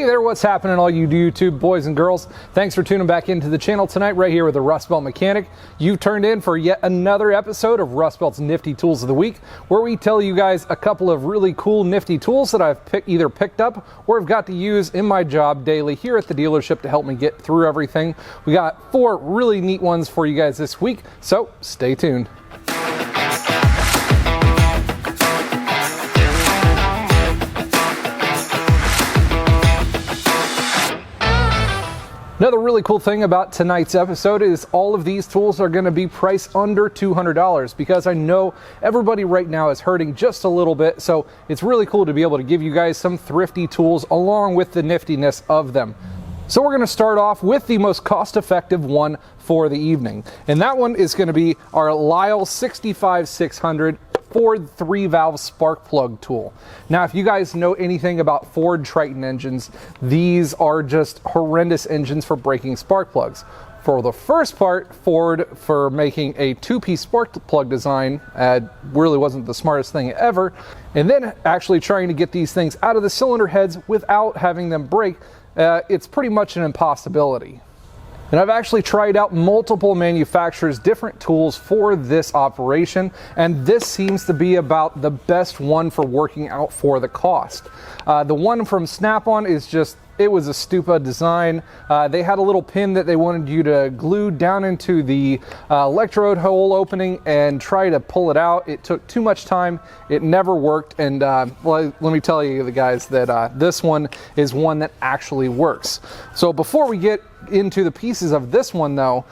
Hey there, what's happening all you YouTube boys and girls? Thanks for tuning back into the channel tonight right here with the Rustbelt Mechanic. You've turned in for yet another episode of Rustbelt's Nifty Tools of the Week, where we tell you guys a couple of really cool nifty tools that I've either picked up or have got to use in my job daily here at the dealership to help me get through everything. We got 4 really neat ones for you guys this week, so stay tuned. Another really cool thing about tonight's episode is all of these tools are going to be priced under $200 because I know everybody right now is hurting just a little bit, so it's really cool to be able to give you guys some thrifty tools along with the niftiness of them. So we're going to start off with the most cost-effective one for the evening, and that one is going to be our Lisle 65600 Ford 3-valve spark plug tool. Now, if you guys know anything about Ford Triton engines, these are just horrendous engines for breaking spark plugs. For the first part, Ford, for making a 2-piece spark plug design, really wasn't the smartest thing ever. And then actually trying to get these things out of the cylinder heads without having them break, it's pretty much an impossibility. And I've actually tried out multiple manufacturers' different tools for this operation, and this seems to be about the best one for working out for the cost. The one from Snap-on is just, it was a stupid design. They had a little pin that they wanted you to glue down into the electrode hole opening and try to pull it out. It took too much time. It never worked. And let me tell you, the guys, that this one is one that actually works. So before we get into the pieces of this one though,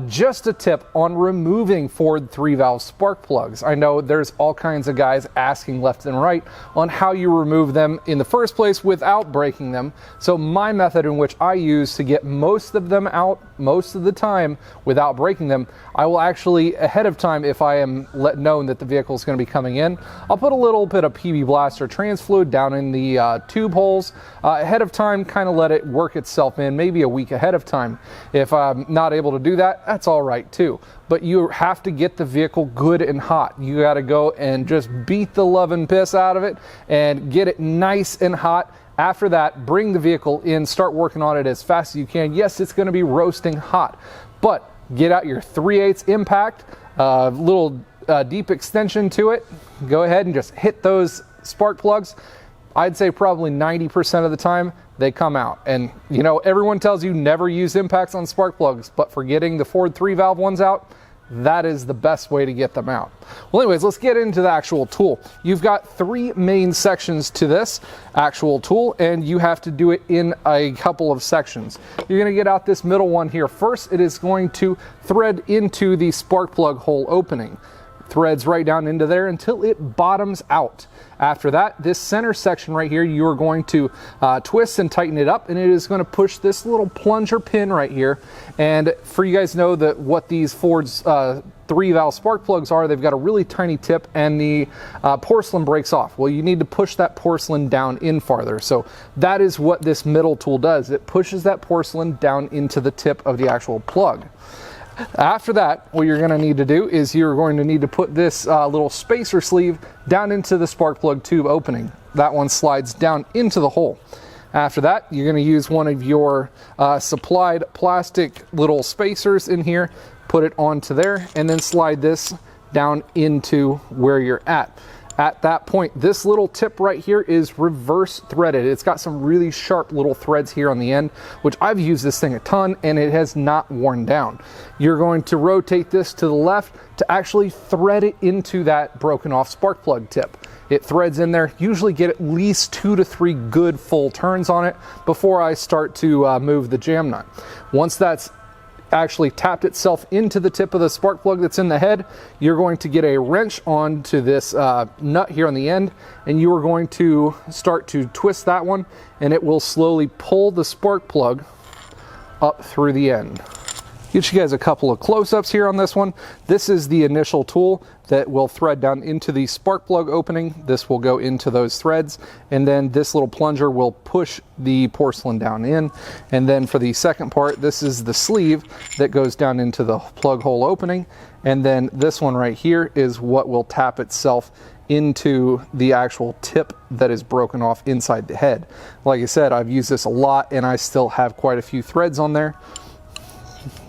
just a tip on removing Ford 3-valve spark plugs. I know there's all kinds of guys asking left and right on how you remove them in the first place without breaking them. So my method in which I use to get most of them out most of the time without breaking them, I will actually ahead of time, if I am known that the vehicle is going to be coming in, I'll put a little bit of PB Blast or trans fluid down in the tube holes ahead of time, kind of let it work itself in, maybe a week ahead of time. If I'm not able to do that, that's all right too. But you have to get the vehicle good and hot. You got to go and just beat the loving piss out of it and get it nice and hot. After that, bring the vehicle in, start working on it as fast as you can. Yes, it's going to be roasting hot, but get out your 3/8 impact, little deep extension to it. Go ahead and just hit those spark plugs. I'd say probably 90% of the time they come out. And you know, everyone tells you never use impacts on spark plugs, but for getting the Ford 3-valve ones out, that is the best way to get them out. Well, anyways, let's get into the actual tool. You've got 3 main sections to this actual tool, and you have to do it in a couple of sections. You're going to get out this middle one here first. It is going to thread into the spark plug hole opening. Threads right down into there until it bottoms out. After that, this center section right here, you are going to twist and tighten it up, and it is going to push this little plunger pin right here. And for you guys know that what these Ford's 3-valve spark plugs are, they've got a really tiny tip, and the porcelain breaks off. Well, you need to push that porcelain down in farther. So that is what this middle tool does. It pushes that porcelain down into the tip of the actual plug. After that, what you're going to need to do is you're going to need to put this little spacer sleeve down into the spark plug tube opening. That one slides down into the hole. After that, you're going to use one of your supplied plastic little spacers in here, put it onto there, and then slide this down into where you're at. At that point, this little tip right here is reverse threaded. It's got some really sharp little threads here on the end, which I've used this thing a ton and it has not worn down. You're going to rotate this to the left to actually thread it into that broken off spark plug tip. It threads in there. Usually get at least 2 to 3 good full turns on it before I start to move the jam nut. Once that's actually tapped itself into the tip of the spark plug that's in the head, you're going to get a wrench onto this nut here on the end, and you are going to start to twist that one, and it will slowly pull the spark plug up through the end. Get you guys a couple of close-ups here on this one. This is the initial tool that will thread down into the spark plug opening. This will go into those threads, and then this little plunger will push the porcelain down in. And then for the second part, this is the sleeve that goes down into the plug hole opening. And then this one right here is what will tap itself into the actual tip that is broken off inside the head. Like I said, I've used this a lot and I still have quite a few threads on there.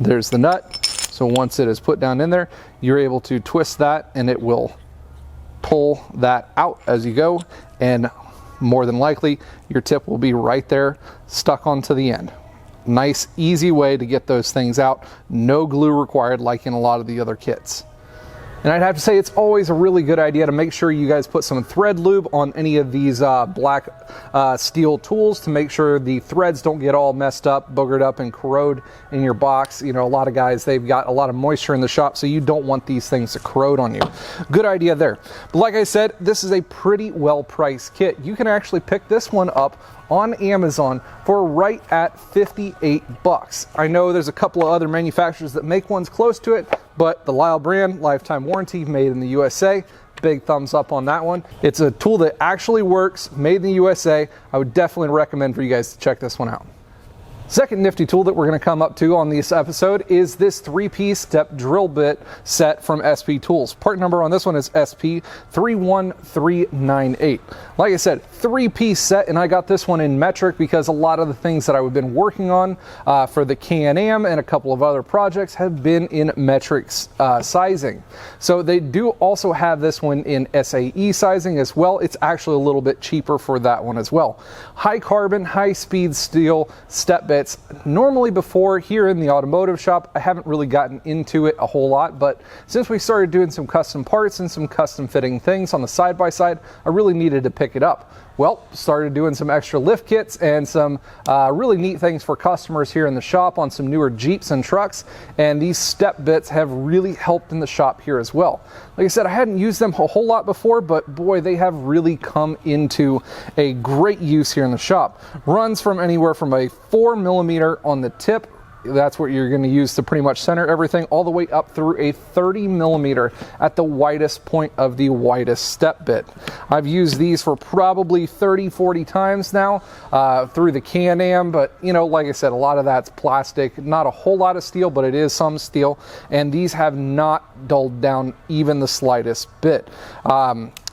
There's the nut. So once it is put down in there, you're able to twist that and it will pull that out as you go, and more than likely your tip will be right there stuck onto the end. Nice, easy way to get those things out. No glue required like in a lot of the other kits. And I'd have to say it's always a really good idea to make sure you guys put some thread lube on any of these black steel tools to make sure the threads don't get all messed up, boogered up, and corrode in your box. You know, a lot of guys, they've got a lot of moisture in the shop, so you don't want these things to corrode on you. Good idea there. But like I said, this is a pretty well-priced kit. You can actually pick this one up on Amazon for right at 58 bucks. I know there's a couple of other manufacturers that make ones close to it, but the Lisle brand, lifetime warranty, made in the USA. Big thumbs up on that one. It's a tool that actually works, made in the USA. I would definitely recommend for you guys to check this one out. Second nifty tool that we're going to come up to on this episode is this 3-piece step drill bit set from SP Tools. Part number on this one is SP31398. Like I said, 3-piece set, and I got this one in metric because a lot of the things that I've been working on for the Can-Am and a couple of other projects have been in metric sizing. So they do also have this one in SAE sizing as well. It's actually a little bit cheaper for that one as well. High carbon, high speed steel step bit. Normally before here in the automotive shop, I haven't really gotten into it a whole lot, but since we started doing some custom parts and some custom fitting things on the side-by-side, I really needed to pick it up. Well, started doing some extra lift kits and some really neat things for customers here in the shop on some newer Jeeps and trucks, and these step bits have really helped in the shop here as well. Like I said, I hadn't used them a whole lot before, but boy, they have really come into a great use here in the shop. Runs from anywhere from a 4mm on the tip, that's what you're going to use to pretty much center everything, all the way up through a 30mm at the widest point of the widest step bit. I've used these for probably 30-40 times now through the Can-Am, but you know, like I said, a lot of that's plastic, not a whole lot of steel, but it is some steel, and these have not dulled down even the slightest bit.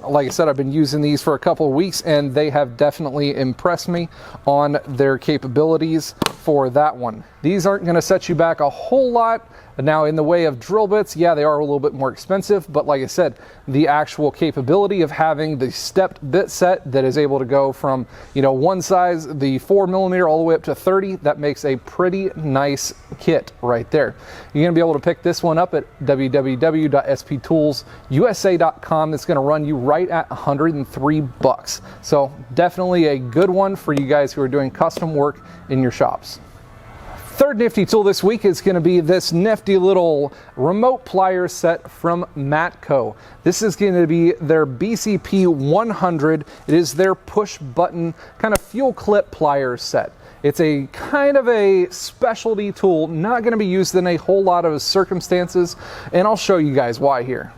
Like I said, I've been using these for a couple of weeks and they have definitely impressed me on their capabilities for that one. These aren't going to set you back a whole lot. Now, in the way of drill bits, yeah, they are a little bit more expensive, but like I said, the actual capability of having the stepped bit set that is able to go from, you know, one size, the 4mm, all the way up to 30, that makes a pretty nice kit right there. You're going to be able to pick this one up at www.sptoolsusa.com. It's going to run you right at 103 bucks. So definitely a good one for you guys who are doing custom work in your shops. Third nifty tool this week is going to be this nifty little remote pliers set from Matco. This is going to be their BCP 100. It is their push button kind of fuel clip pliers set. It's a kind of a specialty tool, not going to be used in a whole lot of circumstances, and I'll show you guys why here.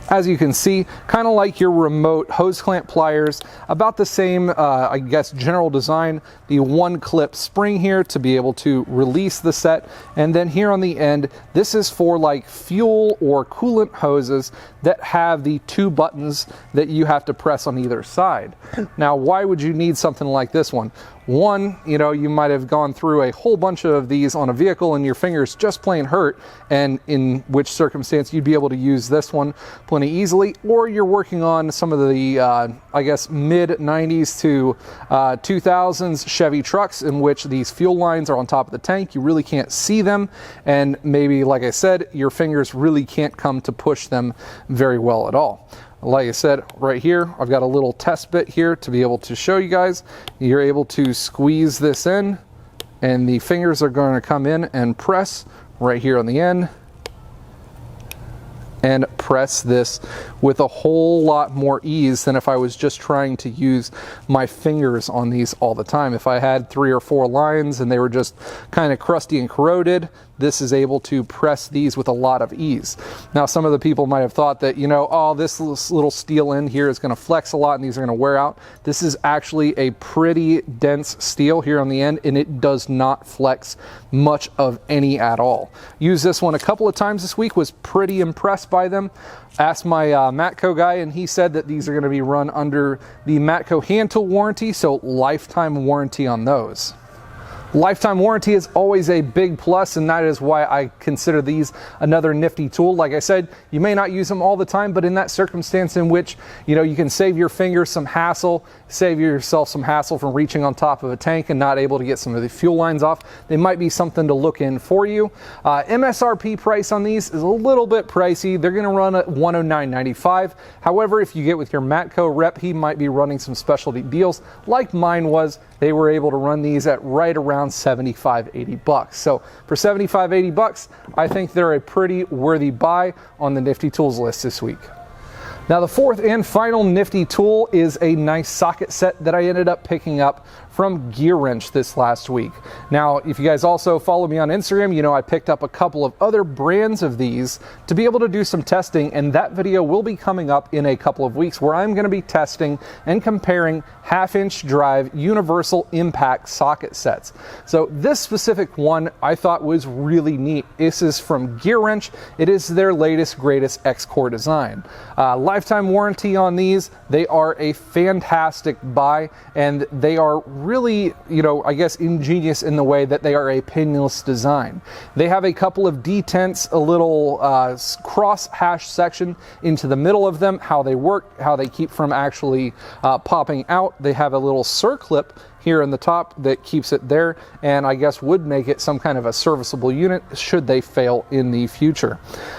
As you can see, kind of like your remote hose clamp pliers, about the same, I guess, general design. The one clip spring here to be able to release the set. And then here on the end, this is for like fuel or coolant hoses that have the 2 buttons that you have to press on either side. Now, why would you need something like this one? One, you know, you might have gone through a whole bunch of these on a vehicle and your fingers just plain hurt, and in which circumstance you'd be able to use this one plenty easily. Or you're working on some of the, I guess, mid-90s to 2000s Chevy trucks in which these fuel lines are on top of the tank. You really can't see them, and maybe, like I said, your fingers really can't come to push them very well at all. Like I said, right here, I've got a little test bit here to be able to show you guys. You're able to squeeze this in, and the fingers are going to come in and press right here on the end, and press this with a whole lot more ease than if I was just trying to use my fingers on these all the time. If I had 3 or 4 lines and they were just kind of crusty and corroded, this is able to press these with a lot of ease. Now, some of the people might have thought that, you know, oh, this little steel end here is going to flex a lot and these are going to wear out. This is actually a pretty dense steel here on the end, and it does not flex much of any at all. Used this one a couple of times this week, was pretty impressed by them. Asked my Matco guy, and he said that these are going to be run under the Matco hand tool warranty, so lifetime warranty on those. Lifetime warranty is always a big plus, and that is why I consider these another nifty tool. Like I said, you may not use them all the time, but in that circumstance in which, you know, you can save your fingers some hassle, save yourself some hassle from reaching on top of a tank and not able to get some of the fuel lines off, they might be something to look in for you. MSRP price on these is a little bit pricey. They're going to run at $109.95. However, if you get with your Matco rep, he might be running some specialty deals like mine was. They were able to run these at right around 75, 80 bucks. So for 75, 80 bucks, I think they're a pretty worthy buy on the Nifty Tools list this week. Now, the fourth and final nifty tool is a nice socket set that I ended up picking up from Gearwrench this last week. Now, if you guys also follow me on Instagram, you know I picked up a couple of other brands of these to be able to do some testing, and that video will be coming up in a couple of weeks where I'm going to be testing and comparing half-inch drive universal impact socket sets. So this specific one I thought was really neat. This is from Gearwrench. It is their latest, greatest X-Core design. Lifetime warranty on these. They are a fantastic buy, and they are really, you know, I guess ingenious in the way that they are a pinless design. They have a couple of detents, a little cross hash section into the middle of them, how they work, how they keep from actually popping out. They have a little circlip here in the top that keeps it there, and I guess would make it some kind of a serviceable unit should they fail in the future.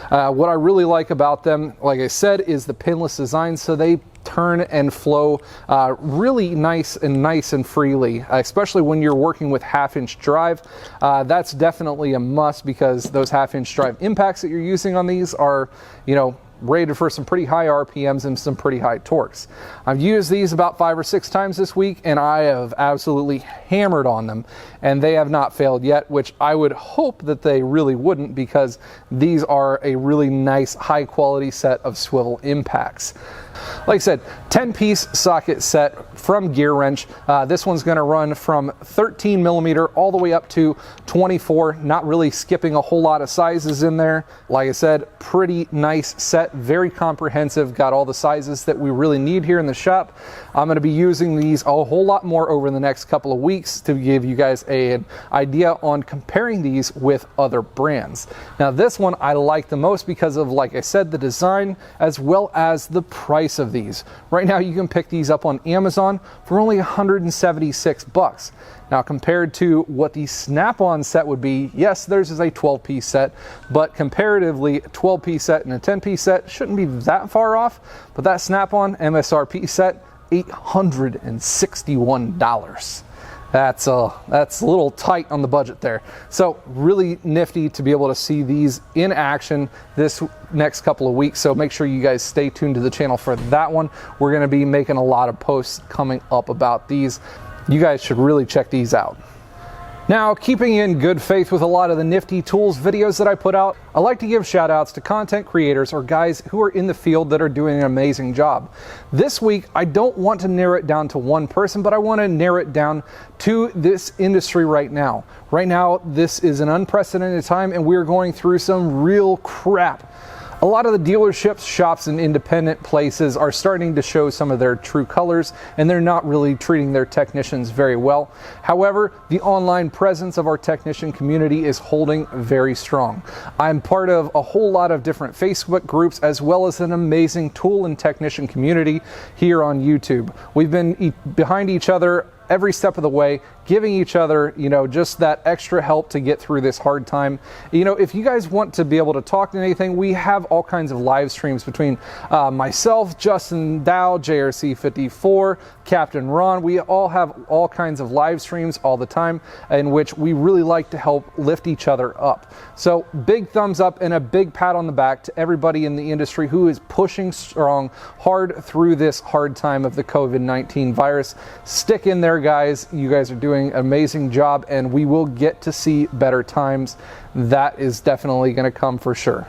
What I really like about them, like I said, is the pinless design, so they turn and flow really nice and freely, especially when you're working with half-inch drive. That's definitely a must, because those half-inch drive impacts that you're using on these are, you know, rated for some pretty high RPMs and some pretty high torques. I've used these about 5 or 6 times this week, and I have absolutely hammered on them, and they have not failed yet, which I would hope that they really wouldn't, because these are a really nice high quality set of swivel impacts. Like I said, 10-piece socket set from Gearwrench. This one's going to run from 13 millimeter all the way up to 24, not really skipping a whole lot of sizes in there. Like I said, pretty nice set, very comprehensive, got all the sizes that we really need here in the shop. I'm going to be using these a whole lot more over the next couple of weeks to give you guys an idea on comparing these with other brands. Now, this one I like the most because of, like I said, the design as well as the price of these. Right now you can pick these up on Amazon for only 176 bucks. Now, compared to what the Snap-on set would be, yes, theirs is a 12-piece set, but comparatively, a 12-piece set and a 10-piece set shouldn't be that far off. But that Snap-on MSRP set, $861. That's a little tight on the budget there. So really nifty to be able to see these in action this next couple of weeks. So make sure you guys stay tuned to the channel for that one. We're going to be making a lot of posts coming up about these. You guys should really check these out. Now, keeping in good faith with a lot of the nifty tools videos that I put out, I like to give shout outs to content creators or guys who are in the field that are doing an amazing job. This week, I don't want to narrow it down to one person, but I want to narrow it down to this industry right now. Right now, this is an unprecedented time, and we're going through some real crap. A lot of the dealerships, shops, and independent places are starting to show some of their true colors, and they're not really treating their technicians very well. However, the online presence of our technician community is holding very strong. I'm part of a whole lot of different Facebook groups, as well as an amazing tool and technician community here on YouTube. We've been behind each other every step of the way, giving each other, you know, just that extra help to get through this hard time. You know, if you guys want to be able to talk to anything, we have all kinds of live streams between myself, Justin Dow, JRC54, Captain Ron. We all have all kinds of live streams all the time in which we really like to help lift each other up. So big thumbs up and a big pat on the back to everybody in the industry who is pushing strong, hard through this hard time of the COVID-19 virus. Stick in there, guys. You guys are doing an amazing job, and we will get to see better times. That is definitely going to come for sure.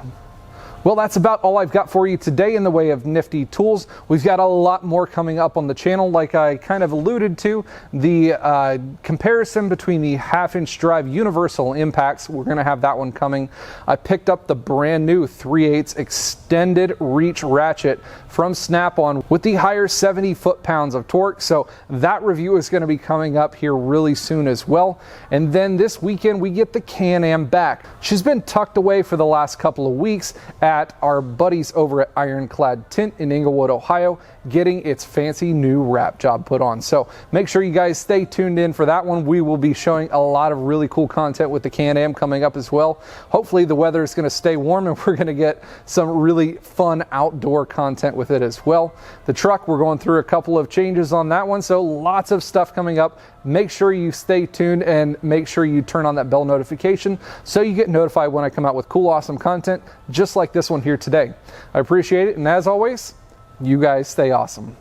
Well, that's about all I've got for you today in the way of nifty tools. We've got a lot more coming up on the channel. Like I kind of alluded to, the comparison between the 1/2-inch drive universal impacts, we're going to have that one coming. I picked up the brand new 3/8 extended reach ratchet from Snap-on with the higher 70 foot-pounds of torque. So that review is going to be coming up here really soon as well. And then this weekend we get the Can-Am back. She's been tucked away for the last couple of weeks at our buddies over at Ironclad Tint in Englewood, Ohio, getting its fancy new wrap job put on. So make sure you guys stay tuned in for that one. We will be showing a lot of really cool content with the Can-Am coming up as well. Hopefully the weather is going to stay warm and we're going to get some really fun outdoor content with it as well. The truck, we're going through a couple of changes on that one, so lots of stuff coming up. Make sure you stay tuned and make sure you turn on that bell notification so you get notified when I come out with cool, awesome content just like this one here today. I appreciate it, and as always, you guys stay awesome.